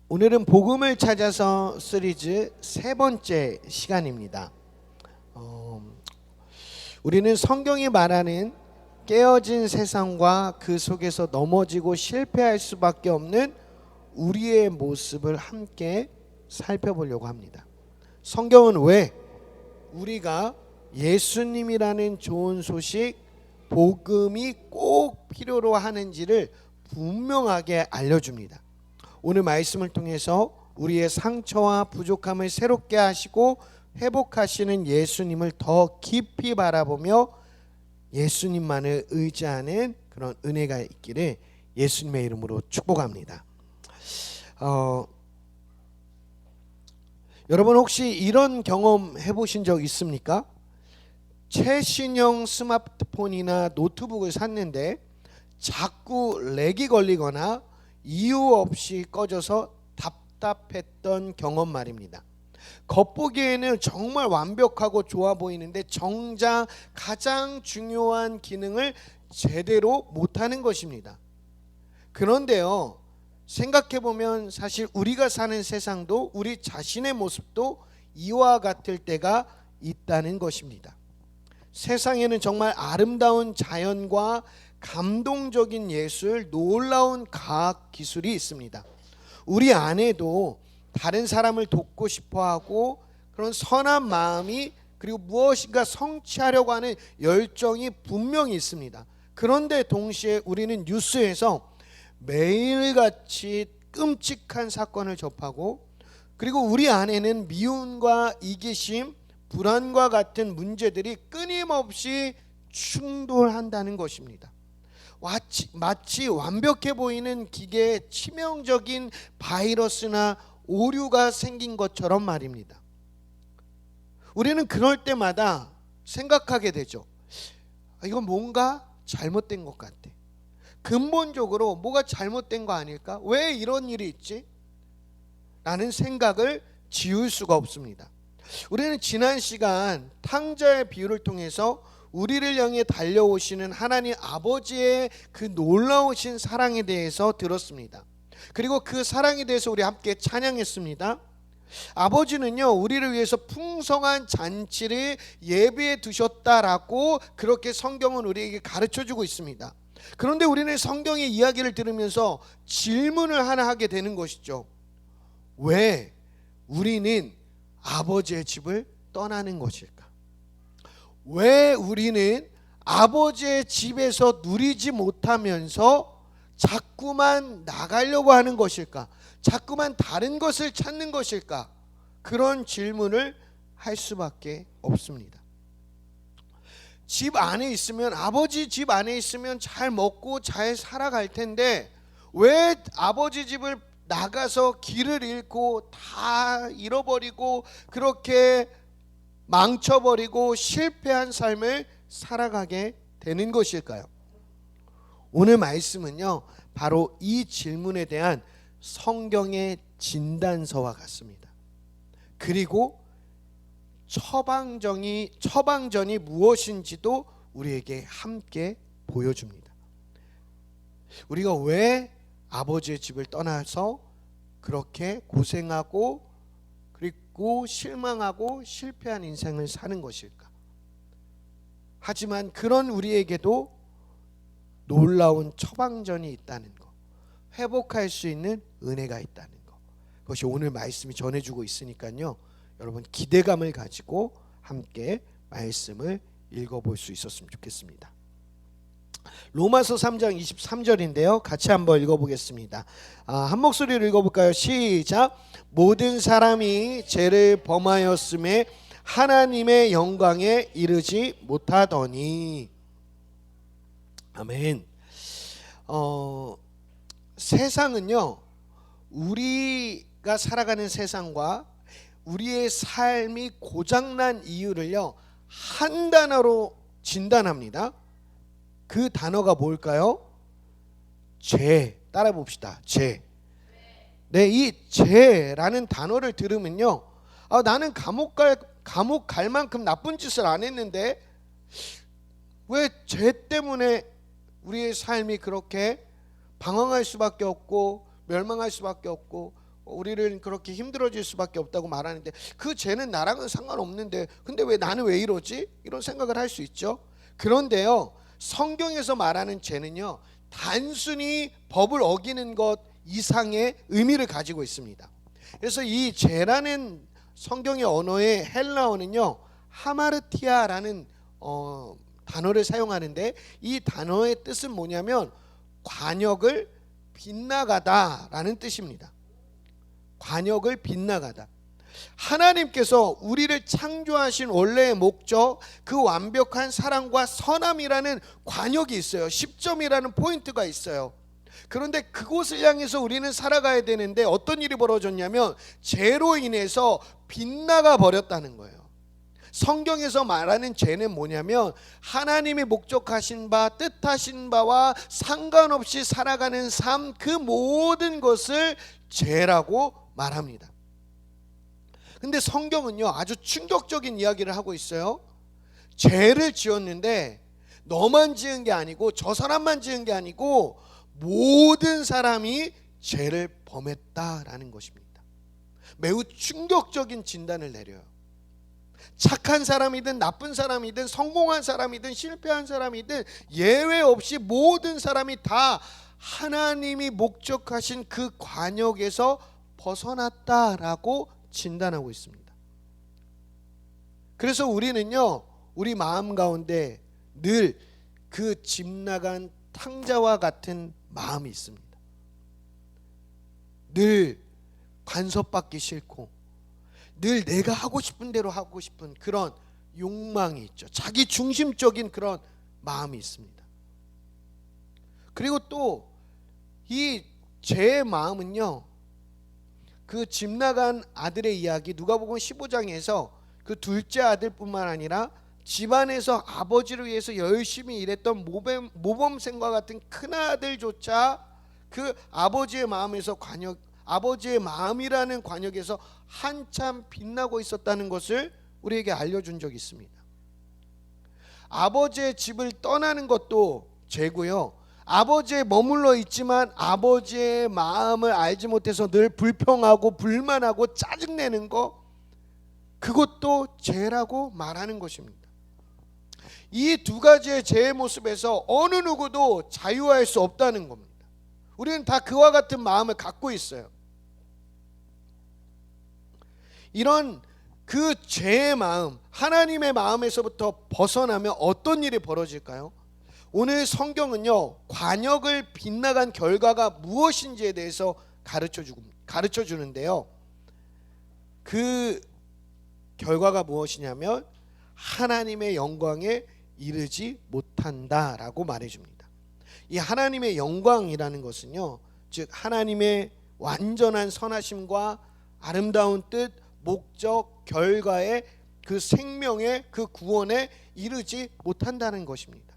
오늘은 복음을 찾아서 시리즈 세 번째 시간입니다. 우리는 성경이 말하는 깨어진 세상과 그 속에서 넘어지고 실패할 수밖에 없는 우리의 모습을 함께 살펴보려고 합니다. 성경은 왜 우리가 예수님이라는 좋은 소식, 복음이 꼭 필요로 하는지를 분명하게 알려줍니다. 오늘 말씀을 통해서 우리의 상처와 부족함을 새롭게 하시고 회복하시는 예수님을 더 깊이 바라보며 예수님만을 의지하는 그런 은혜가 있기를 예수님의 이름으로 축복합니다. 여러분 혹시 이런 경험 해보신 적 있습니까? 최신형 스마트폰이나 노트북을 샀는데 자꾸 렉이 걸리거나 이유 없이 꺼져서 답답했던 경험 말입니다. 겉보기에는 정말 완벽하고 좋아 보이는데 정작 가장 중요한 기능을 제대로 못하는 것입니다. 그런데요, 생각해보면 사실 우리가 사는 세상도 우리 자신의 모습도 이와 같을 때가 있다는 것입니다. 세상에는 정말 아름다운 자연과 감동적인 예술, 놀라운 과학 기술이 있습니다. 우리 안에도 다른 사람을 돕고 싶어하고 그런 선한 마음이 그리고 무엇인가 성취하려고 하는 열정이 분명히 있습니다. 그런데 동시에 우리는 뉴스에서 매일같이 끔찍한 사건을 접하고 그리고 우리 안에는 미움과 이기심, 불안과 같은 문제들이 끊임없이 충돌한다는 것입니다. 마치 완벽해 보이는 기계에 치명적인 바이러스나 오류가 생긴 것처럼 말입니다. 우리는 그럴 때마다 생각하게 되죠. 이건 뭔가 잘못된 것 같아. 근본적으로 뭐가 잘못된 거 아닐까? 왜 이런 일이 있지? 라는 생각을 지울 수가 없습니다. 우리는 지난 시간 탕자의 비유를 통해서 우리를 향해 달려오시는 하나님 아버지의 그 놀라우신 사랑에 대해서 들었습니다. 그리고 그 사랑에 대해서 우리 함께 찬양했습니다. 아버지는요, 우리를 위해서 풍성한 잔치를 예비해 두셨다라고 그렇게 성경은 우리에게 가르쳐주고 있습니다. 그런데 우리는 성경의 이야기를 들으면서 질문을 하나 하게 되는 것이죠. 왜 우리는 아버지의 집을 떠나는 것일까? 왜 우리는 아버지의 집에서 누리지 못하면서 자꾸만 나가려고 하는 것일까? 자꾸만 다른 것을 찾는 것일까? 그런 질문을 할 수밖에 없습니다. 집 안에 있으면, 아버지 집 안에 있으면 잘 먹고 잘 살아갈 텐데 왜 아버지 집을 나가서 길을 잃고 다 잃어버리고 그렇게 망쳐버리고 실패한 삶을 살아가게 되는 것일까요? 오늘 말씀은요, 바로 이 질문에 대한 성경의 진단서와 같습니다. 그리고 처방전이 무엇인지도 우리에게 함께 보여줍니다. 우리가 왜 아버지의 집을 떠나서 그렇게 고생하고 그리고 실망하고 실패한 인생을 사는 것일까? 하지만 그런 우리에게도 놀라운 처방전이 있다는 것, 회복할 수 있는 은혜가 있다는 것, 그것이 오늘 말씀이 전해주고 있으니까요, 여러분 기대감을 가지고 함께 말씀을 읽어볼 수 있었으면 좋겠습니다. 로마서 3장 23절인데요. 같이 한번 읽어보겠습니다. 한 목소리로 읽어볼까요? 시작. 모든 사람이 죄를 범하였음에 하나님의 영광에 이르지 못하더니. 아멘. 세상은요, 우리가 살아가는 세상과 우리의 삶이 고장난 이유를요, 한 단어로 진단합니다. 그 단어가 뭘까요? 죄. 따라 봅시다. 죄. 네, 이 죄라는 단어를 들으면요, 나는 감옥 갈 만큼 나쁜 짓을 안 했는데 왜 죄 때문에 우리의 삶이 그렇게 방황할 수밖에 없고 멸망할 수밖에 없고 우리를 그렇게 힘들어질 수밖에 없다고 말하는데 그 죄는 나랑은 상관없는데 근데 왜 나는 왜 이러지? 이런 생각을 할 수 있죠. 그런데요, 성경에서 말하는 죄는요, 단순히 법을 어기는 것 이상의 의미를 가지고 있습니다. 그래서 이 죄라는 성경의 언어의 헬라어는요, 하마르티아라는 단어를 사용하는데, 이 단어의 뜻은 뭐냐면 관역을 빗나가다라는 뜻입니다. 관역을 빗나가다. 하나님께서 우리를 창조하신 원래의 목적, 그 완벽한 사랑과 선함이라는 관역이 있어요. 10점이라는 포인트가 있어요. 그런데 그곳을 향해서 우리는 살아가야 되는데 어떤 일이 벌어졌냐면 죄로 인해서 빗나가 버렸다는 거예요. 성경에서 말하는 죄는 뭐냐면 하나님이 목적하신 바, 뜻하신 바와 상관없이 살아가는 삶, 그 모든 것을 죄라고 말합니다. 근데 성경은요, 아주 충격적인 이야기를 하고 있어요. 죄를 지었는데 너만 지은 게 아니고 저 사람만 지은 게 아니고 모든 사람이 죄를 범했다라는 것입니다. 매우 충격적인 진단을 내려요. 착한 사람이든 나쁜 사람이든 성공한 사람이든 실패한 사람이든 예외 없이 모든 사람이 다 하나님이 목적하신 그 관역에서 벗어났다라고 진단하고 있습니다. 그래서 우리는요, 우리 마음 가운데 늘 그 집 나간 탕자와 같은 마음이 있습니다. 늘 간섭받기 싫고 늘 내가 하고 싶은 대로 하고 싶은 그런 욕망이 있죠. 자기 중심적인 그런 마음이 있습니다. 그리고 또 이 제 마음은요, 그 집 나간 아들의 이야기 누가복음 15장에서 그 둘째 아들뿐만 아니라 집안에서 아버지를 위해서 열심히 일했던 모범생과 같은 큰아들조차 그 아버지의 마음에서 아버지의 마음이라는 관역에서 한참 빛나고 있었다는 것을 우리에게 알려준 적이 있습니다. 아버지의 집을 떠나는 것도 죄고요, 아버지에 머물러 있지만 아버지의 마음을 알지 못해서 늘 불평하고 불만하고 짜증내는 것, 그것도 죄라고 말하는 것입니다. 이 두 가지의 죄의 모습에서 어느 누구도 자유할 수 없다는 겁니다. 우리는 다 그와 같은 마음을 갖고 있어요. 이런 그 죄의 마음, 하나님의 마음에서부터 벗어나면 어떤 일이 벌어질까요? 오늘 성경은요, 관역을 빗나간 결과가 무엇인지에 대해서 가르쳐 주는데요, 그 결과가 무엇이냐면 하나님의 영광에 이르지 못한다라고 말해줍니다. 이 하나님의 영광이라는 것은요, 즉 하나님의 완전한 선하심과 아름다운 뜻, 목적, 결과의 그 생명의 그 구원에 이르지 못한다는 것입니다.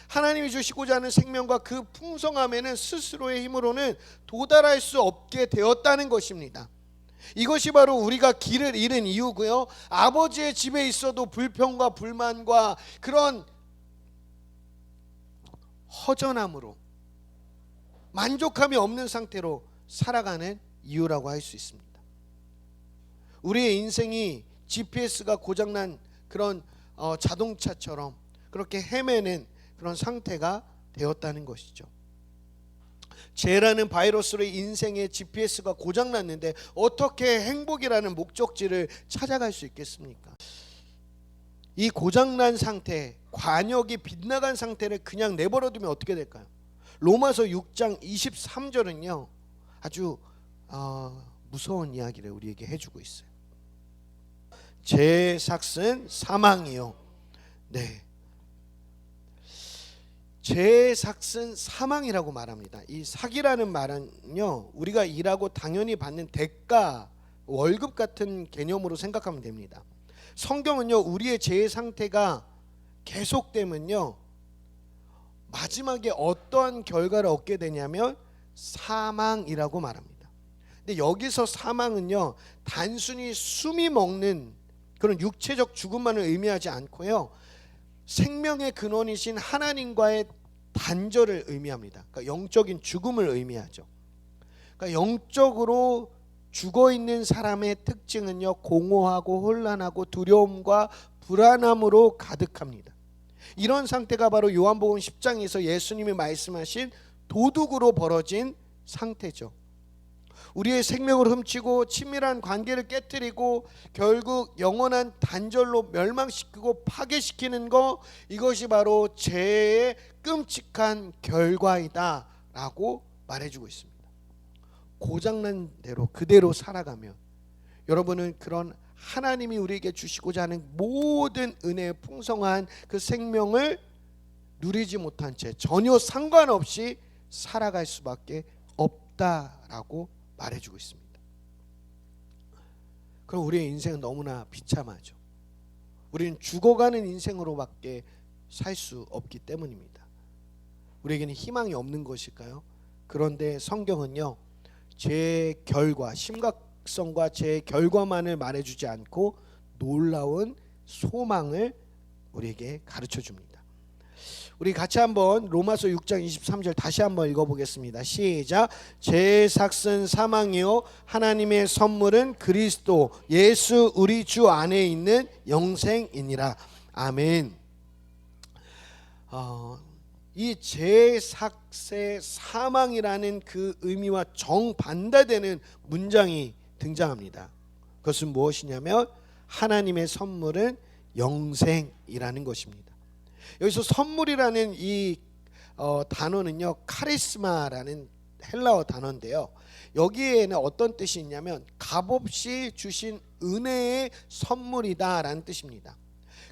하나님이 주시고자 하는 생명과 그 풍성함에는 스스로의 힘으로는 도달할 수 없게 되었다는 것입니다. 이것이 바로 우리가 길을 잃은 이유고요, 아버지의 집에 있어도 불평과 불만과 그런 허전함으로 만족함이 없는 상태로 살아가는 이유라고 할 수 있습니다. 우리의 인생이 GPS가 고장난 그런 자동차처럼 그렇게 헤매는 그런 상태가 되었다는 것이죠. 죄라는 바이러스로 인생의 GPS가 고장났는데 어떻게 행복이라는 목적지를 찾아갈 수 있겠습니까? 이 고장난 상태, 관역이 빗나간 상태를 그냥 내버려두면 어떻게 될까요? 로마서 6장 23절은요 아주 무서운 이야기를 우리에게 해주고 있어요. 죄의 삭은 사망이요. 네, 죄의 삭은 사망이라고 말합니다. 이 삭이라는 말은요, 우리가 일하고 당연히 받는 대가, 월급 같은 개념으로 생각하면 됩니다. 성경은요, 우리의 죄의 상태가 계속되면요 마지막에 어떠한 결과를 얻게 되냐면 사망이라고 말합니다. 근데 여기서 사망은요 단순히 숨이 먹는 그런 육체적 죽음만을 의미하지 않고요, 생명의 근원이신 하나님과의 단절을 의미합니다. 그러니까 영적인 죽음을 의미하죠. 그러니까 영적으로 죽어있는 사람의 특징은요, 공허하고 혼란하고 두려움과 불안함으로 가득합니다. 이런 상태가 바로 요한복음 10장에서 예수님이 말씀하신 도둑으로 벌어진 상태죠. 우리의 생명을 훔치고 친밀한 관계를 깨뜨리고 결국 영원한 단절로 멸망시키고 파괴시키는 거, 이것이 바로 죄의 끔찍한 결과이다 라고 말해주고 있습니다. 고장난 대로 그대로 살아가면 여러분은 그런 하나님이 우리에게 주시고자 하는 모든 은혜의 풍성한 그 생명을 누리지 못한 채 전혀 상관없이 살아갈 수밖에 없다라고 말해주고 있습니다. 그럼 우리의 인생은 너무나 비참하죠. 우리는 죽어가는 인생으로밖에 살 수 없기 때문입니다. 우리에게는 희망이 없는 것일까요? 그런데 성경은요, 죄의 결과, 심각성과 죄의 결과만을 말해주지 않고 놀라운 소망을 우리에게 가르쳐줍니다. 우리 같이 한번 로마서 6장 23절 다시 한번 읽어보겠습니다. 시작. 죄의 삭은 사망이요 하나님의 선물은 그리스도 예수 우리 주 안에 있는 영생이니라. 아멘. 이 죄의 삭의 사망이라는 그 의미와 정반대되는 문장이 등장합니다. 그것은 무엇이냐면 하나님의 선물은 영생이라는 것입니다. 여기서 선물이라는 이 단어는요, 카리스마라는 헬라어 단어인데요, 여기에는 어떤 뜻이 있냐면 값없이 주신 은혜의 선물이다라는 뜻입니다.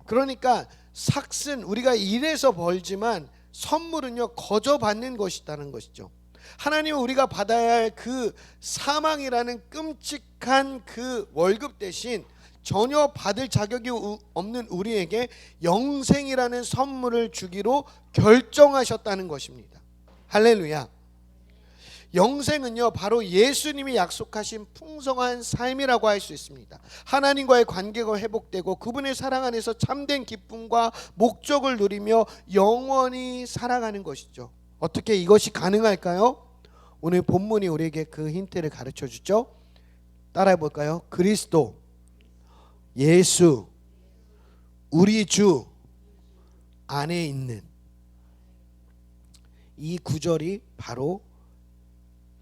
그러니까 삭은 우리가 일해서 벌지만 선물은요, 거저 받는 것이라는 것이죠. 하나님은 우리가 받아야 할 그 사망이라는 끔찍한 그 월급 대신 전혀 받을 자격이 없는 우리에게 영생이라는 선물을 주기로 결정하셨다는 것입니다. 할렐루야. 영생은요, 바로 예수님이 약속하신 풍성한 삶이라고 할 수 있습니다. 하나님과의 관계가 회복되고 그분의 사랑 안에서 참된 기쁨과 목적을 누리며 영원히 살아가는 것이죠. 어떻게 이것이 가능할까요? 오늘 본문이 우리에게 그 힌트를 가르쳐 주죠. 따라해 볼까요? 그리스도 예수 우리 주 안에 있는 이 구절이 바로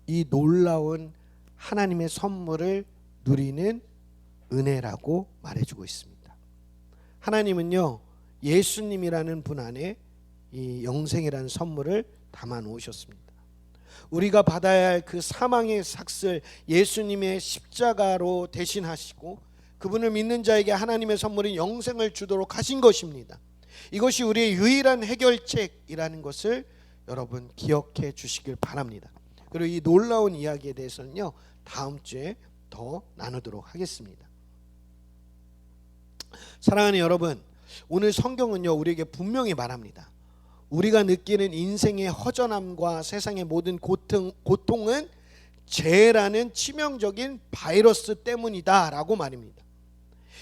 이 놀라운 하나님의 선물을 누리는 은혜라고 말해주고 있습니다. 하나님은요, 예수님이라는 분 안에 이 영생이라는 선물을 담아 놓으셨습니다. 우리가 받아야 할 그 사망의 삭을 예수님의 십자가로 대신하시고 그분을 믿는 자에게 하나님의 선물인 영생을 주도록 하신 것입니다. 이것이 우리의 유일한 해결책이라는 것을 여러분 기억해 주시길 바랍니다. 그리고 이 놀라운 이야기에 대해서는요, 다음 주에 더 나누도록 하겠습니다. 사랑하는 여러분, 오늘 성경은요, 우리에게 분명히 말합니다. 우리가 느끼는 인생의 허전함과 세상의 모든 고통은 죄라는 치명적인 바이러스 때문이다 라고 말입니다.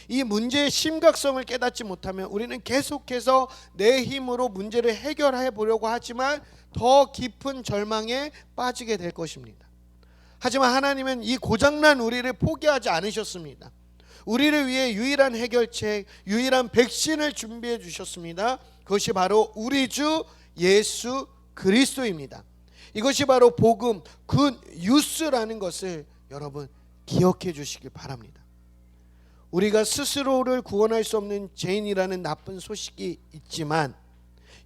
이 문제의 심각성을 깨닫지 못하면 우리는 계속해서 내 힘으로 문제를 해결해 보려고 하지만 더 깊은 절망에 빠지게 될 것입니다. 하지만 하나님은 이 고장난 우리를 포기하지 않으셨습니다. 우리를 위해 유일한 해결책, 유일한 백신을 준비해 주셨습니다. 그것이 바로 우리 주 예수 그리스도입니다. 이것이 바로 복음, 굿 뉴스라는 것을 여러분 기억해 주시길 바랍니다. 우리가 스스로를 구원할 수 없는 죄인이라는 나쁜 소식이 있지만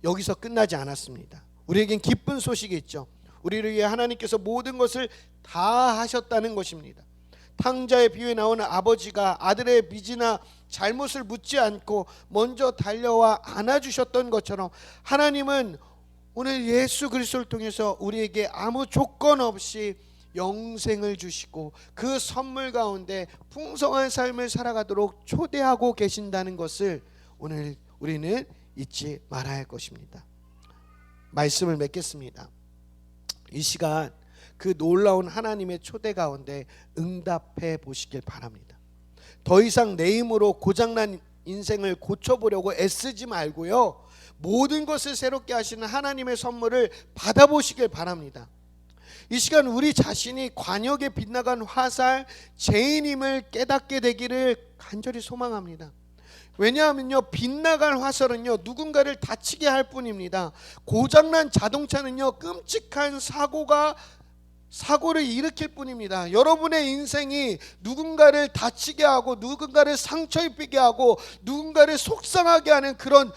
여기서 끝나지 않았습니다. 우리에겐 기쁜 소식이 있죠. 우리를 위해 하나님께서 모든 것을 다 하셨다는 것입니다. 탕자의 비유에 나오는 아버지가 아들의 빚이나 잘못을 묻지 않고 먼저 달려와 안아주셨던 것처럼 하나님은 오늘 예수 그리스도를 통해서 우리에게 아무 조건 없이 영생을 주시고 그 선물 가운데 풍성한 삶을 살아가도록 초대하고 계신다는 것을 오늘 우리는 잊지 말아야 할 것입니다. 말씀을 맺겠습니다. 이 시간 그 놀라운 하나님의 초대 가운데 응답해 보시길 바랍니다. 더 이상 내 힘으로 고장난 인생을 고쳐보려고 애쓰지 말고요, 모든 것을 새롭게 하시는 하나님의 선물을 받아보시길 바랍니다. 이 시간 우리 자신이 관역에 빗나간 화살 죄인임을 깨닫게 되기를 간절히 소망합니다. 왜냐하면요, 빗나간 화살은요 누군가를 다치게 할 뿐입니다. 고장난 자동차는요 끔찍한 사고를 일으킬 뿐입니다. 여러분의 인생이 누군가를 다치게 하고 누군가를 상처 입히게 하고 누군가를 속상하게 하는 그런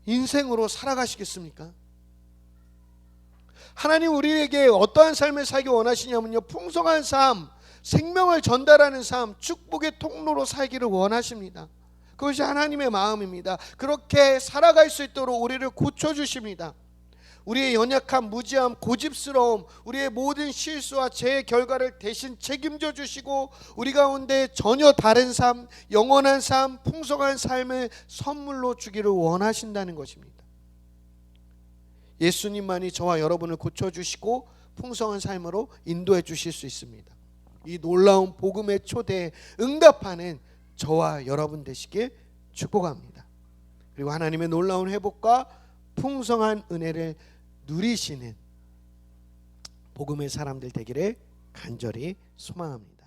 인생으로 살아가시겠습니까? 하나님 우리에게 어떠한 삶을 살기 원하시냐면요, 풍성한 삶, 생명을 전달하는 삶, 축복의 통로로 살기를 원하십니다. 그것이 하나님의 마음입니다. 그렇게 살아갈 수 있도록 우리를 고쳐주십니다. 우리의 연약함, 무지함, 고집스러움, 우리의 모든 실수와 죄의 결과를 대신 책임져 주시고 우리 가운데 전혀 다른 삶, 영원한 삶, 풍성한 삶을 선물로 주기를 원하신다는 것입니다. 예수님만이 저와 여러분을 고쳐주시고 풍성한 삶으로 인도해 주실 수 있습니다. 이 놀라운 복음의 초대에 응답하는 저와 여러분 되시길 축복합니다. 그리고 하나님의 놀라운 회복과 풍성한 은혜를 누리시는 복음의 사람들 되기를 간절히 소망합니다.